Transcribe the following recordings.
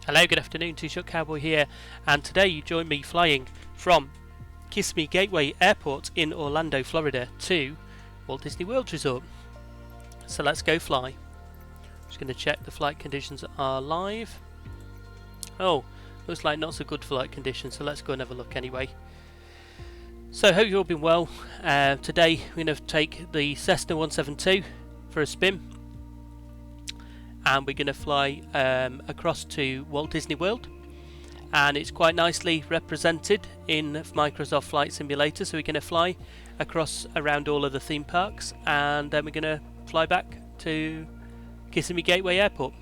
Hello, good afternoon, Two-Shot Cowboy here, and today you join me flying from Kissimmee Gateway Airport in Orlando, Florida to Walt Disney World Resort. So let's go fly. Just going to check the flight conditions are live. Oh, looks like not so good flight conditions, so let's go and have a look anyway. So hope you've all been well. Today we're going to take the Cessna 172 for a spin. And we're going to fly across to Walt Disney World, and it's quite nicely represented in Microsoft Flight Simulator. So we're going to fly across around all of the theme parks, and then we're going to fly back to Kissimmee Gateway Airport.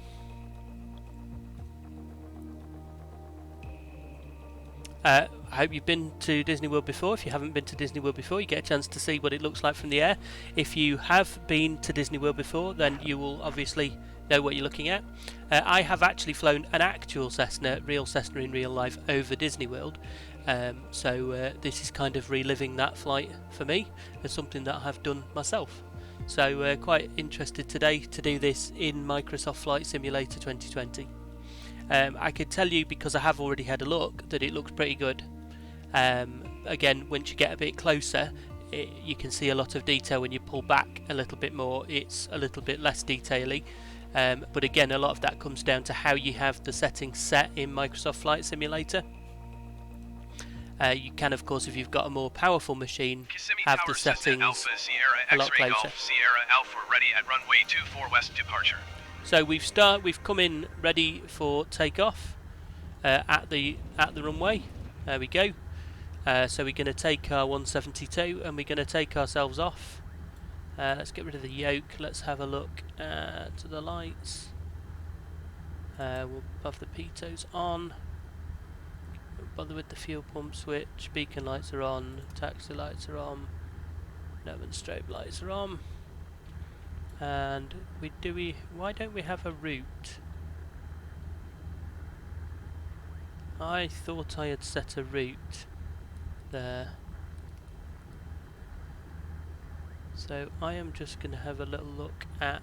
I hope you've been to Disney World before. If you haven't been to Disney World before, you get a chance to see what it looks like from the air. If you have been to Disney World before, then you will obviously know what you're looking at. I have actually flown an actual Cessna, real Cessna in real life, over Disney World. So this is kind of reliving that flight for me as something that I have done myself. So quite interested today to do this in Microsoft Flight Simulator 2020. I could tell you, because I have already had a look, that it looks pretty good. Again, once you get a bit closer, you can see a lot of detail. When you pull back a little bit more, it's a little bit less detaily. But again, a lot of that comes down to how you have the settings set in Microsoft Flight Simulator. You can, of course, if you've got a more powerful machine, Kissimmee have Tower, the settings Alpha, Sierra, a lot X-ray closer. Golf, Sierra Alpha, ready at runway 24 west departure. So we've come in ready for takeoff at the runway. There we go. So we're going to take our 172 and we're going to take ourselves off. Let's get rid of the yoke. Let's have a look to the lights. We'll have the pitos on. Don't bother with the fuel pump switch. Beacon lights are on. Taxi lights are on. No, and strobe lights are on. And why don't we have a route? I thought I had set a route there. So I am just going to have a little look at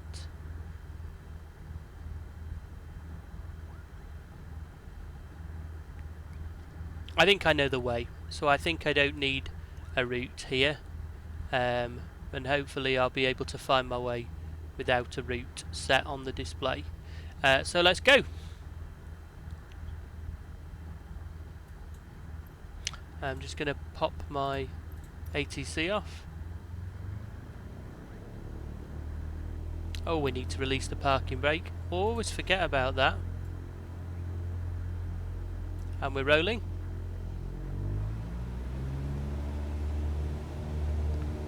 I think I know the way, so I think I don't need a route here, and hopefully I'll be able to find my way without a route set on the display. So let's go. I'm just going to pop my ATC off. Oh, we need to release the parking brake. Always forget about that. And we're rolling.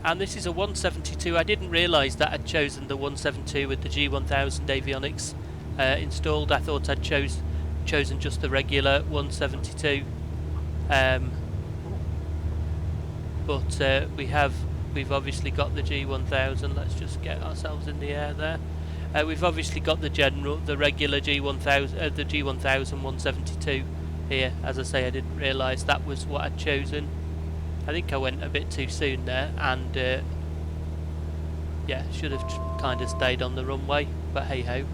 And this is a 172. I didn't realise that I'd chosen the 172 with the G1000 avionics installed. I thought I'd chosen just the regular 172. But we've obviously got the G1000. Let's just get ourselves in the air there. We've obviously got the regular G1000, the G1000 172 here. As I say, I didn't realise that was what I'd chosen. I think I went a bit too soon there, and yeah, should have kind of stayed on the runway, but hey ho.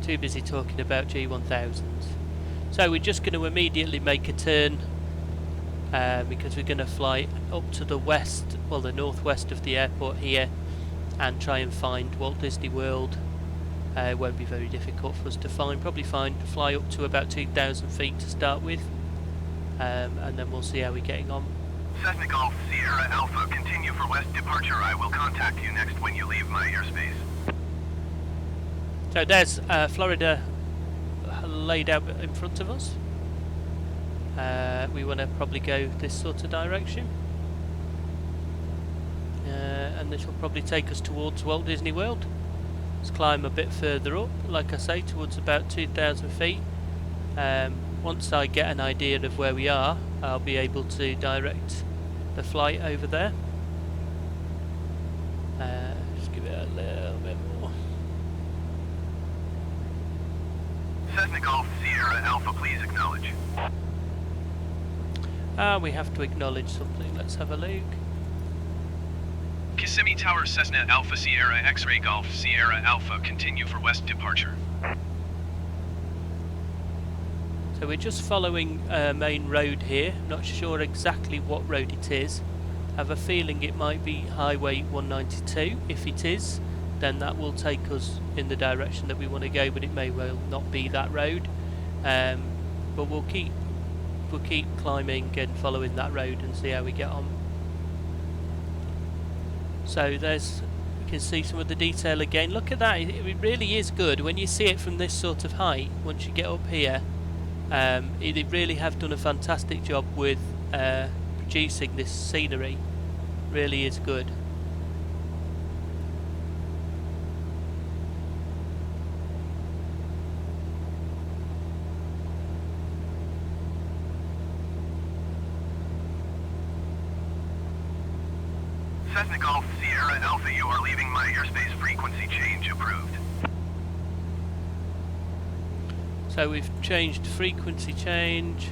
Too busy talking about G1000s. So we're just going to immediately make a turn because we're going to fly up to the west, well, the northwest of the airport here, and try and find Walt Disney World. It won't be very difficult for us to find. Probably fly up to about 2,000 feet to start with. And then we'll see how we're getting on. Cessna Golf, Sierra Alpha, continue for west departure. I will contact you next when you leave my airspace. So there's Florida laid out in front of us. We want to probably go this sort of direction. And this will probably take us towards Walt Disney World. Let's climb a bit further up, like I say, towards about 2,000 feet. Once I get an idea of where we are, I'll be able to direct the flight over there. Just give it a little bit more. Cessna Golf, Sierra Alpha, please acknowledge. We have to acknowledge something. Let's have a look. Kissimmee Tower, Cessna Alpha, Sierra X-ray Golf, Sierra Alpha, continue for west departure. So we're just following a main road here. Not sure exactly what road it is. I have a feeling it might be Highway 192. If it is, then that will take us in the direction that we want to go, but it may well not be that road. But we'll keep climbing and following that road and see how we get on. So you can see some of the detail again. Look at that, it really is good when you see it from this sort of height. Once you get up here, they really have done a fantastic job with producing this scenery. Really is good. Cessna Golf Sierra Alpha, you are leaving my airspace. Frequency change approved. So we've changed frequency change.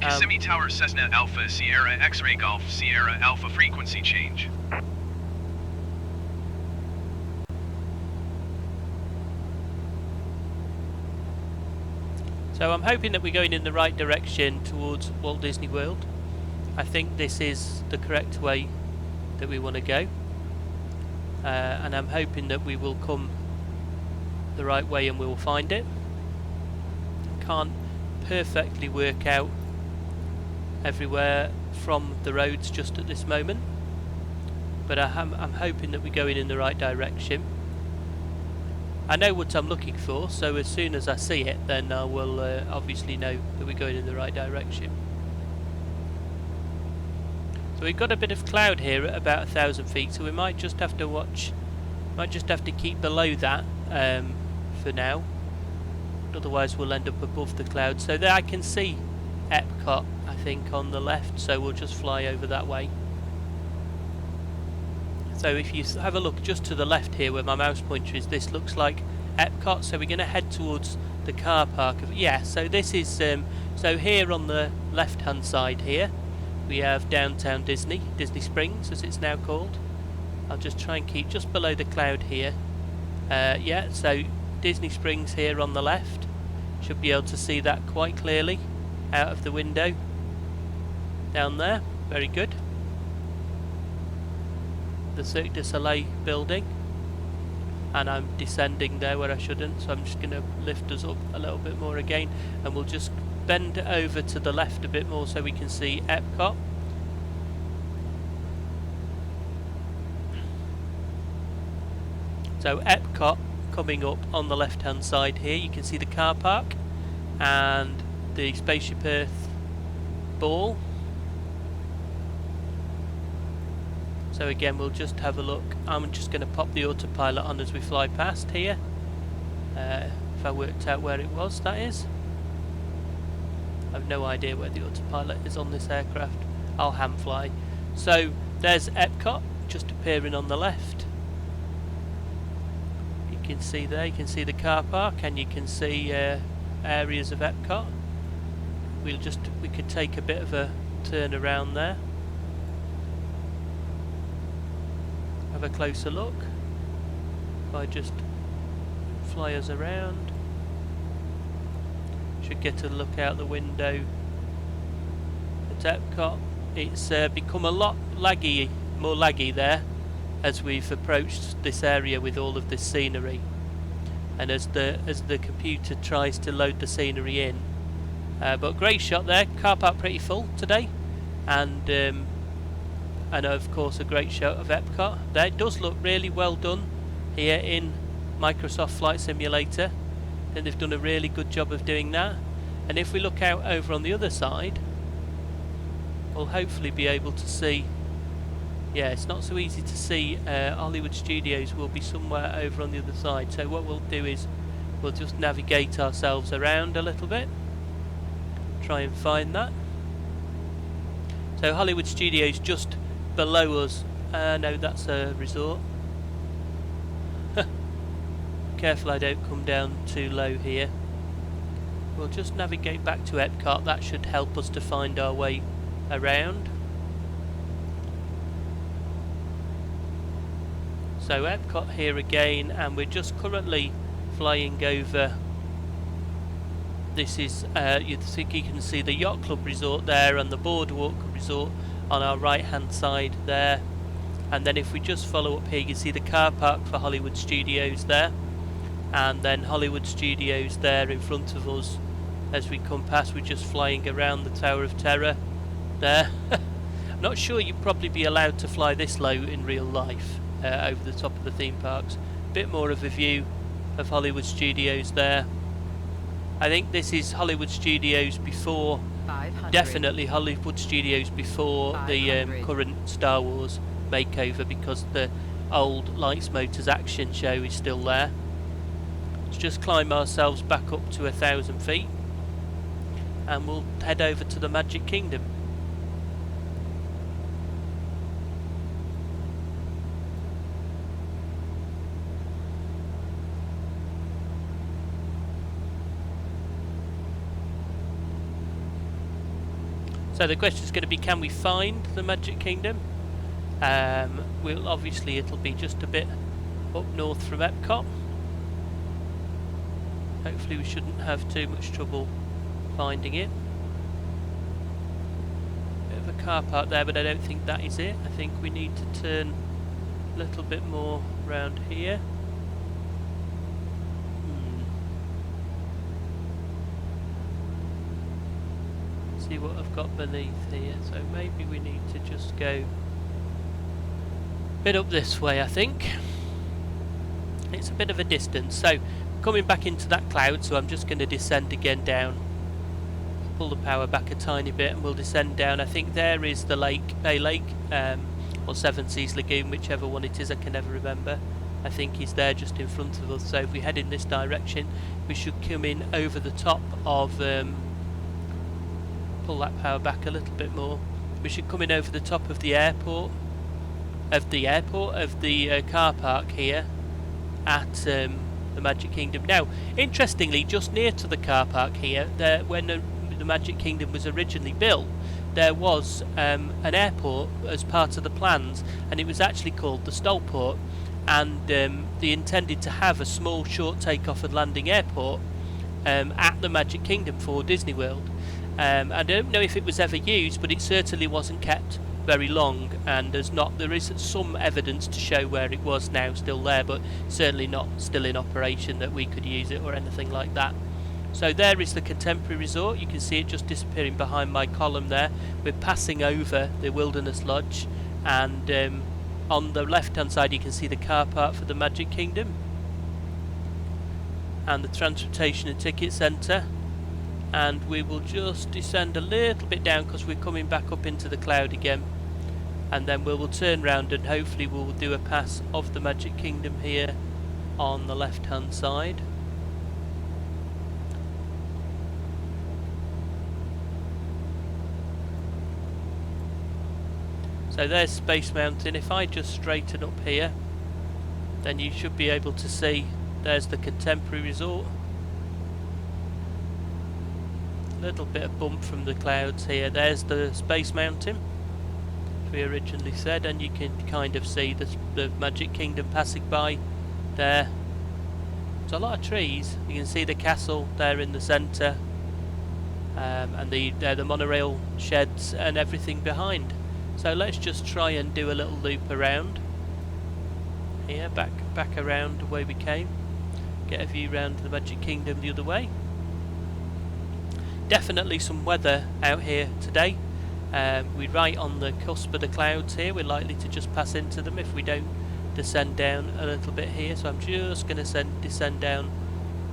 Kissimmee Tower Cessna Alpha Sierra X-Ray Golf Sierra Alpha frequency change. So I'm hoping that we're going in the right direction towards Walt Disney World. I think this is the correct way that we want to go, and I'm hoping that we will come the right way and we will find it. Can't perfectly work out everywhere from the roads just at this moment, but I'm hoping that we're going in the right direction. I know what I'm looking for, so as soon as I see it, then I will obviously know that we're going in the right direction. So we've got a bit of cloud here at about 1,000 feet, so we might just have to keep below that for now. Otherwise we'll end up above the clouds. So there I can see Epcot, I think, on the left, so we'll just fly over that way. So if you have a look just to the left here where my mouse pointer is, this looks like Epcot, so we're going to head towards the car park. So this is so here on the left hand side here we have downtown Disney Springs as it's now called. I'll just try and keep just below the cloud here. So Disney Springs here on the left. Should be able to see that quite clearly out of the window down there. Very good. The Cirque du Soleil building, and I'm descending there where I shouldn't, so I'm just going to lift us up a little bit more again, and we'll just bend over to the left a bit more so we can see Epcot. So Epcot coming up on the left hand side here, you can see the car park and the Spaceship Earth ball. So again, we'll just have a look. I'm just going to pop the autopilot on as we fly past here. If I worked out where it was, that is. I have no idea where the autopilot is on this aircraft. I'll hand fly. So there's Epcot just appearing on the left. You can see there, you can see the car park, and you can see areas of Epcot. We could take a bit of a turn around there. Have a closer look. If I just fly us around, should get a look out the window at Epcot. It's become a lot more laggy there as we've approached this area with all of this scenery, and as the computer tries to load the scenery in. But great shot there. Car park pretty full today, and of course a great shot of Epcot. There, it does look really well done here in Microsoft Flight Simulator, and they've done a really good job of doing that. And if we look out over on the other side, we'll hopefully be able to see, yeah, it's not so easy to see, Hollywood Studios will be somewhere over on the other side. So what we'll do is we'll just navigate ourselves around a little bit, try and find that. So Hollywood Studios just below us. No, that's a resort. Careful I don't come down too low here. We'll just navigate back to Epcot. That should help us to find our way around. So Epcot here again, and we're just currently flying over This is, you think you can see the Yacht Club Resort there and the Boardwalk Resort on our right hand side there. And then if we just follow up here, you can see the car park for Hollywood Studios there. And then Hollywood Studios there in front of us. As we come past, we're just flying around the Tower of Terror there. I'm not sure you'd probably be allowed to fly this low in real life over the top of the theme parks. Bit more of a view of Hollywood Studios there. I think this is Hollywood Studios before, definitely Hollywood Studios before the current Star Wars makeover, because the old Lights Motors action show is still there. Let's just climb ourselves back up to 1,000 feet and we'll head over to the Magic Kingdom. So the question is going to be, can we find the Magic Kingdom? We'll obviously, it'll be just a bit up north from Epcot. Hopefully we shouldn't have too much trouble finding it. Bit of a car park there, but I don't think that is it. I think we need to turn a little bit more around here. See what I've got beneath here, so maybe we need to just go a bit up this way. I think it's a bit of a distance, so coming back into that cloud, so I'm just going to descend again down, pull the power back a tiny bit and we'll descend down. I think there is the lake, Bay Lake, or Seven Seas Lagoon, whichever one it is, I can never remember. I think he's there just in front of us, so if we head in this direction we should come in over the top of pull that power back a little bit more. We should come in over the top of the airport, of the car park here at the Magic Kingdom. Now, interestingly, just near to the car park here, when the Magic Kingdom was originally built, there was an airport as part of the plans, and it was actually called the Stollport, and they intended to have a small short takeoff and landing airport at the Magic Kingdom for Disney World. I don't know if it was ever used, but it certainly wasn't kept very long, and there is some evidence to show where it was now still there, but certainly not still in operation that we could use it or anything like that. So there is the Contemporary Resort. You can see it just disappearing behind my column there. We're passing over the Wilderness Lodge, and on the left hand side you can see the car park for the Magic Kingdom and the Transportation and Ticket Centre. And we will just descend a little bit down because we're coming back up into the cloud again, and then we will turn round and hopefully we will do a pass of the Magic Kingdom here on the left hand side. So there's Space Mountain. If I just straighten up here, then you should be able to see there's the Contemporary Resort. Little bit of bump from the clouds here. There's the Space Mountain, as we originally said, and you can kind of see the Magic Kingdom passing by there. There's a lot of trees. You can see the castle there in the centre, and the monorail sheds and everything behind. So let's just try and do a little loop around here, back around the way we came. Get a view round the Magic Kingdom the other way. Definitely some weather out here today. We're right on the cusp of the clouds here. We're likely to just pass into them if we don't descend down a little bit here. So I'm just going to descend down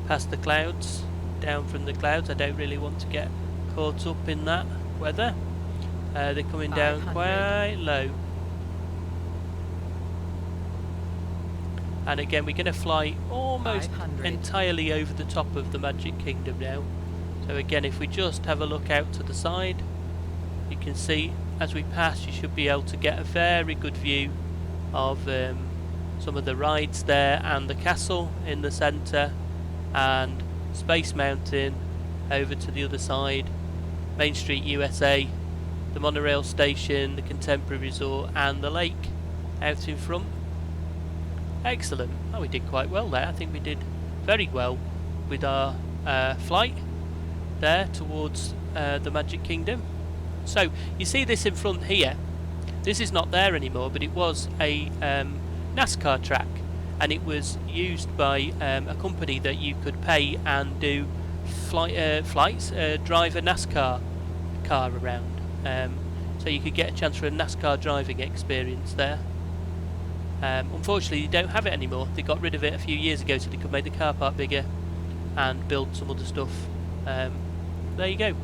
past the clouds, down from the clouds. I don't really want to get caught up in that weather. They're coming down quite low. And again, we're going to fly almost entirely over the top of the Magic Kingdom now. So again, if we just have a look out to the side, you can see as we pass you should be able to get a very good view of some of the rides there, and the castle in the centre, and Space Mountain over to the other side, Main Street USA, the monorail station, the Contemporary Resort, and the lake out in front. Excellent. Oh, we did quite well there. I think we did very well with our flight. there towards the Magic Kingdom. So you see this in front here. This is not there anymore, but it was a NASCAR track, and it was used by a company that you could pay and do flights, drive a NASCAR car around. So you could get a chance for a NASCAR driving experience there. Unfortunately, you don't have it anymore. They got rid of it a few years ago so they could make the car park bigger and build some other stuff. There you go.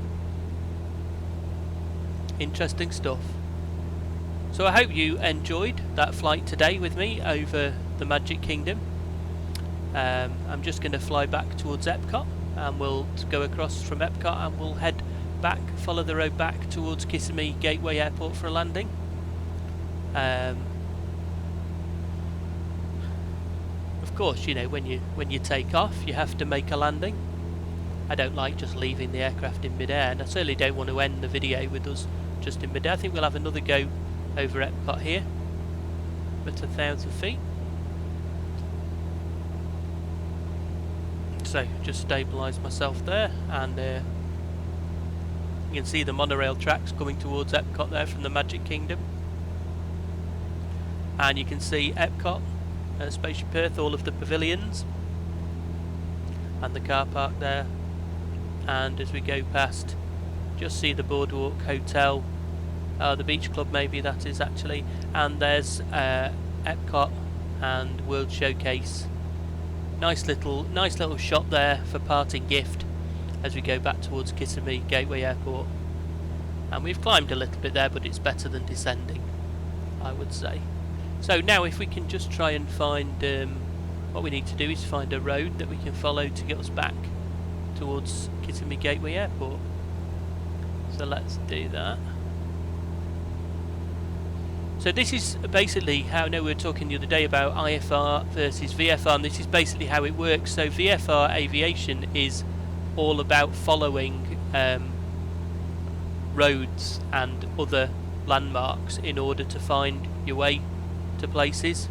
Interesting stuff. So I hope you enjoyed that flight today with me over the Magic Kingdom. I'm just going to fly back towards Epcot, and we'll go across from Epcot and we'll head back, follow the road back towards Kissimmee Gateway Airport for a landing. Of course, you know, when you take off, you have to make a landing. I don't like just leaving the aircraft in mid-air, and I certainly don't want to end the video with us just in mid-air. I think we'll have another go over Epcot here, at 1,000 feet. So just stabilise myself there, and you can see the monorail tracks coming towards Epcot there from the Magic Kingdom, and you can see Epcot, Spaceship Earth, all of the pavilions and the car park there. And as we go past, just see the Boardwalk Hotel, the Beach Club maybe that is actually, and there's Epcot and World Showcase. Nice little shot there for parting gift as we go back towards Kissimmee Gateway Airport. And we've climbed a little bit there, but it's better than descending, I would say. So now if we can just try and find, what we need to do is find a road that we can follow to get us back towards Kissimmee Gateway Airport. So let's do that. So this is basically how, I know we were talking the other day about IFR versus VFR, and this is basically how it works. So VFR aviation is all about following roads and other landmarks in order to find your way to places,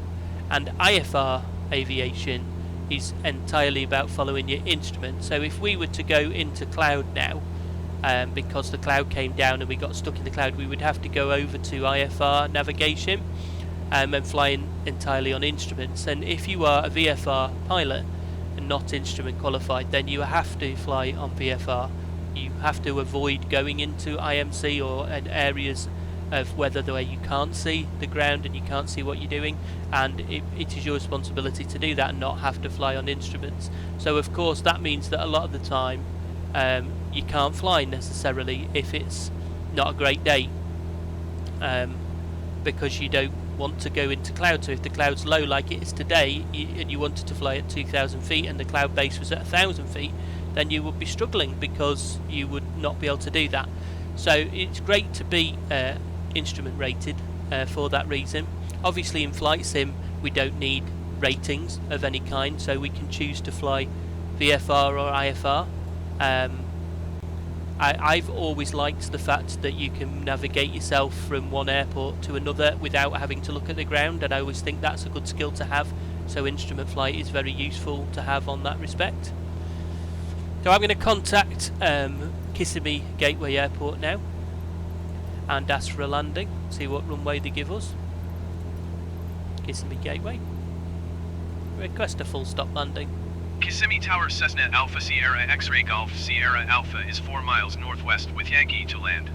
and IFR aviation is entirely about following your instrument. So if we were to go into cloud now, because the cloud came down and we got stuck in the cloud, we would have to go over to IFR navigation and fly entirely on instruments. And if you are a VFR pilot and not instrument qualified, then you have to fly on VFR. You have to avoid going into IMC or areas of weather where you can't see the ground and you can't see what you're doing, and it is your responsibility to do that and not have to fly on instruments. So of course that means that a lot of the time you can't fly necessarily if it's not a great day, because you don't want to go into cloud. So if the cloud's low like it is today, and you wanted to fly at 2,000 feet and the cloud base was at 1,000 feet, then you would be struggling because you would not be able to do that. So it's great to be instrument rated for that reason. Obviously in flight sim we don't need ratings of any kind, so we can choose to fly VFR or IFR. I've always liked the fact that you can navigate yourself from one airport to another without having to look at the ground, and I always think that's a good skill to have, so instrument flight is very useful to have on that respect. So I'm going to contact Kissimmee Gateway Airport now and ask for a landing, see what runway they give us. Kissimmee Gateway. Request a full stop landing. Kissimmee Tower Cessna Alpha Sierra X-Ray Golf Sierra Alpha is 4 miles northwest with Yankee to land.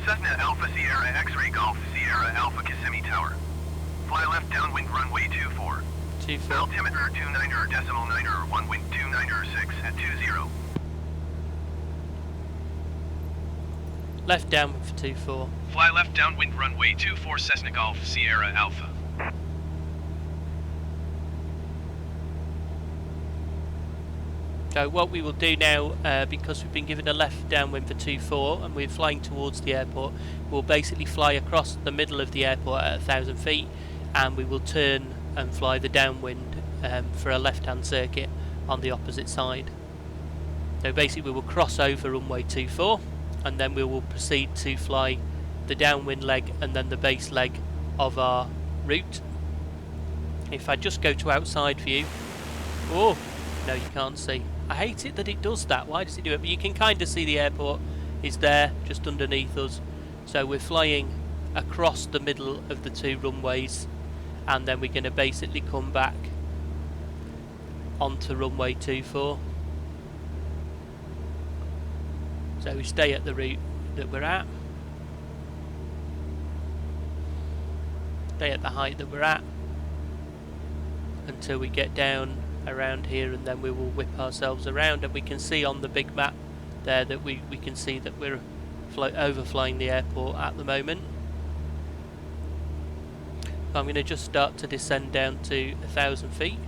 Cessna Alpha Sierra X-Ray Golf Sierra Alpha Kissimmee Tower. Fly left downwind runway 24. 24. Altimeter 29.9, 1 wind 296 at 20. Left downwind for 24. Fly left downwind runway 24 Cessna Golf Sierra Alpha. So what we will do now, because we've been given a left downwind for 24 and we're flying towards the airport, we'll basically fly across the middle of the airport at 1,000 feet, and we will turn and fly the downwind for a left-hand circuit on the opposite side. So basically we will cross over runway 24, and then we will proceed to fly the downwind leg and then the base leg of our route. If I just go to outside view, oh, No, you can't see. I hate it that it does that. Why does it do it? But you can kind of see the airport is there, just underneath us. So we're flying across the middle of the two runways, and then we're going to basically come back onto runway 24. So we stay at the route that we're at. Stay at the height that we're at until we get down around here, and then we will whip ourselves around, and we can see on the big map there that we can see that we're overflying the airport at the moment. I'm going to just start to descend down to 1,000 feet.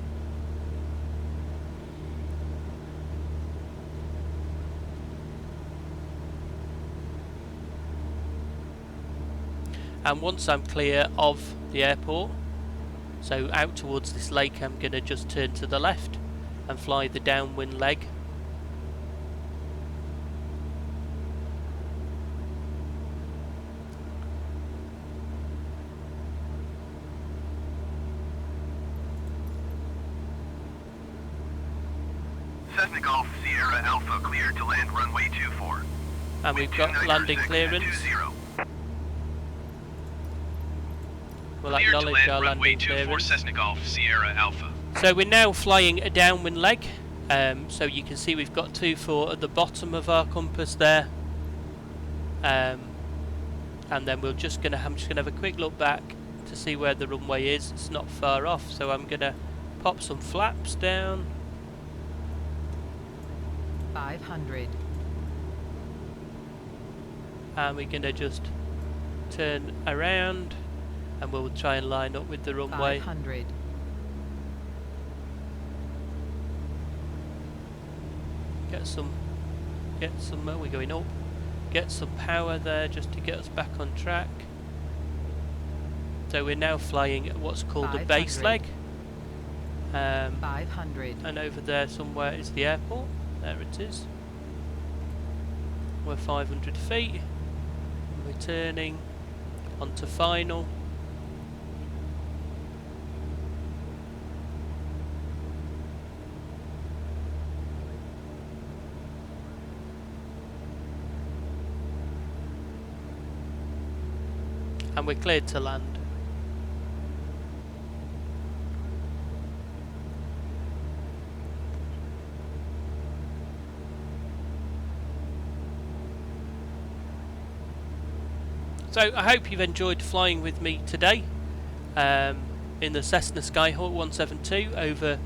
And once I'm clear of the airport, so out towards this lake, I'm going to just turn to the left and fly the downwind leg. Cessna Golf Sierra Alpha cleared to land runway 24. And we've got landing clearance. We'll acknowledge our landing clearance. Cessna Golf Sierra Alpha. So we're now flying a downwind leg. So you can see we've got 24 at the bottom of our compass there. And then I'm just gonna have a quick look back to see where the runway is. It's not far off, so I'm gonna pop some flaps down. 500. And we're gonna just turn around, and we'll try and line up with the runway. 500. Get some. We're going up. Get some power there just to get us back on track. So we're now flying at what's called the base leg. 500. And over there somewhere is the airport. There it is. We're 500 feet. We're turning onto final. And we're cleared to land. So I hope you've enjoyed flying with me today in the Cessna Skyhawk 172 over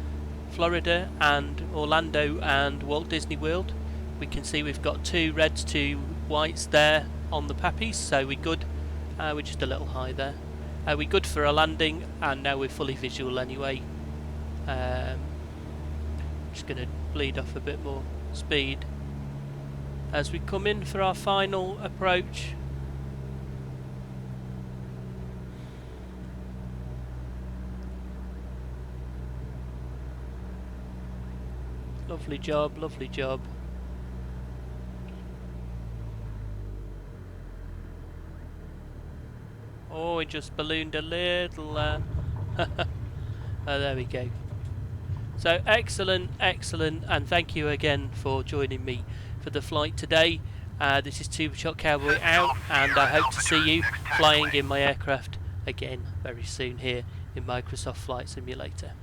Florida and Orlando and Walt Disney World. We can see we've got 2 reds, 2 whites there on the Pappies, so we're good. We're just a little high there. We're good for a landing, and now we're fully visual anyway. Just going to bleed off a bit more speed as we come in for our final approach. Lovely job, lovely job. Oh, it just ballooned a little. Oh, there we go. So excellent, excellent, and thank you again for joining me for the flight today. This is Tube Shot Cowboy out, and I hope to see you flying in my aircraft again very soon here in Microsoft Flight Simulator.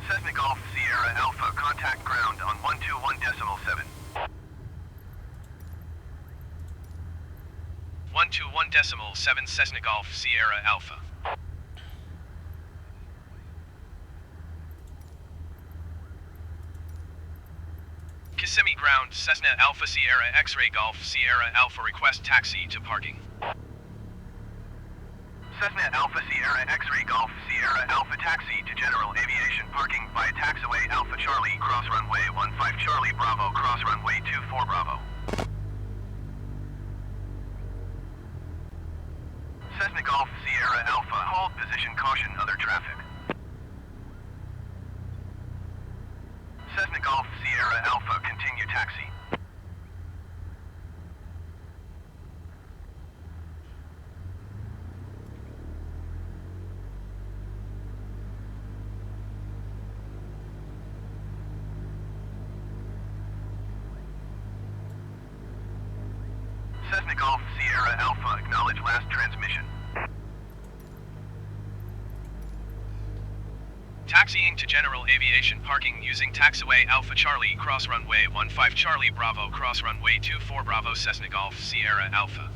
Cessna Golf Sierra Alpha, contact ground on 121.7. 121.7 Cessna Golf Sierra Alpha. Kissimmee ground, Cessna Alpha Sierra X-Ray Golf Sierra Alpha, request taxi to parking. Cessna Alpha Sierra X-Ray Golf Sierra Alpha taxi to general aviation parking via taxiway Alpha Charlie cross runway 15 Charlie Bravo cross runway 24 Bravo. Cessna Golf Sierra Alpha hold position. position, caution, other traffic. Cessna Golf Sierra Alpha, continue taxi. Cessna Golf Sierra Alpha, acknowledge last transmission. Taxiing to general aviation parking using taxiway Alpha Charlie, cross runway 15 Charlie Bravo, cross runway 24 Bravo, Cessna Golf Sierra Alpha.